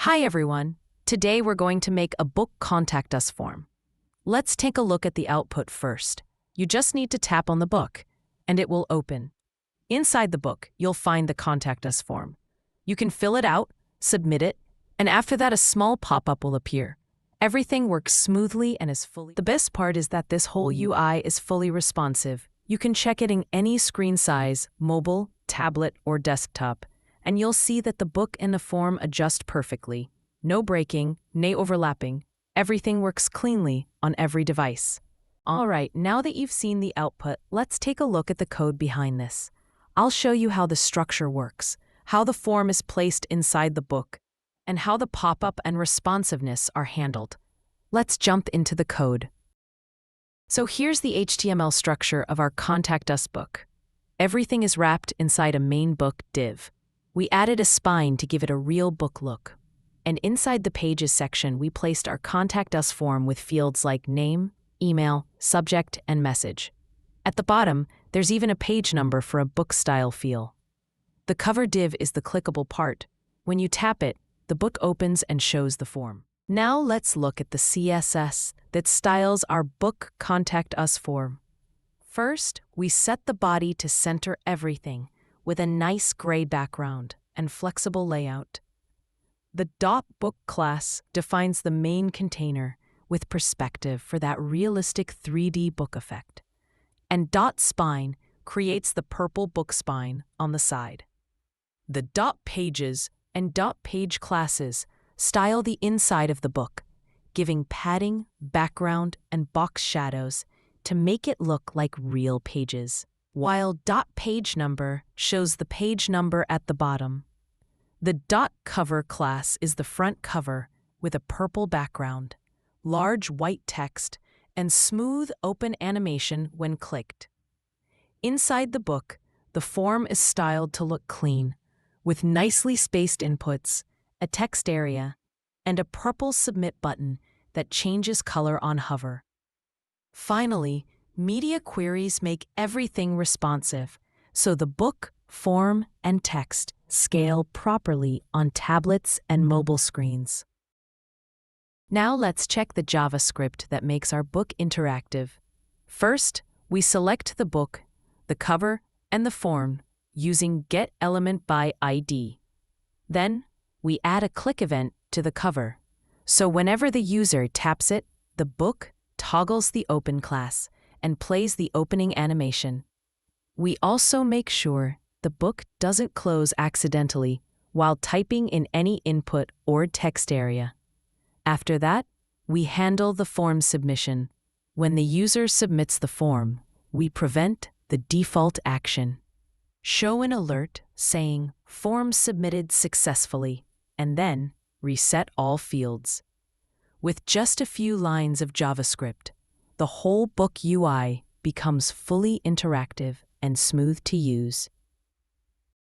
Hi everyone. Today we're going to make a book contact us form. Let's take a look at the output first. You just need to tap on the book, and it will open. Inside the book, you'll find the contact us form. You can fill it out, submit it, and after that a small pop-up will appear. Everything works smoothly and is fully. The best part is that this whole UI is fully responsive. You can check it in any screen size, mobile, tablet, or desktop, and you'll see that the book and the form adjust perfectly. No breaking, no overlapping. Everything works cleanly on every device. Alright, now that you've seen the output, let's take a look at the code behind this. I'll show you how the structure works, how the form is placed inside the book, and how the pop-up and responsiveness are handled. Let's jump into the code. So here's the HTML structure of our Contact Us book. Everything is wrapped inside a main book div. We added a spine to give it a real book look. And inside the Pages section, we placed our Contact Us form with fields like name, email, subject, and message. At the bottom, there's even a page number for a book-style feel. The cover div is the clickable part. When you tap it, the book opens and shows the form. Now let's look at the CSS that styles our book Contact Us form. First, we set the body to center everything with a nice gray background and flexible layout. The .book class defines the main container with perspective for that realistic 3D book effect. And .spine creates the purple book spine on the side. The .pages and .page classes style the inside of the book, giving padding, background, and box shadows to make it look like real pages, while .page number shows the page number at the bottom. The .cover class is the front cover with a purple background, large white text, and smooth open animation when clicked. Inside the book, the form is styled to look clean, with nicely spaced inputs, a text area, and a purple submit button that changes color on hover. Finally, media queries make everything responsive, so the book, form, and text scale properly on tablets and mobile screens. Now let's check the JavaScript that makes our book interactive. First, we select the book, the cover, and the form using getElementById. Then, we add a click event to the cover, so whenever the user taps it, the book toggles the open class and plays the opening animation. We also make sure the book doesn't close accidentally while typing in any input or text area. After that, we handle the form submission. When the user submits the form, we prevent the default action. Show an alert saying "Form submitted successfully," and then reset all fields. With just a few lines of JavaScript, the whole book UI becomes fully interactive and smooth to use.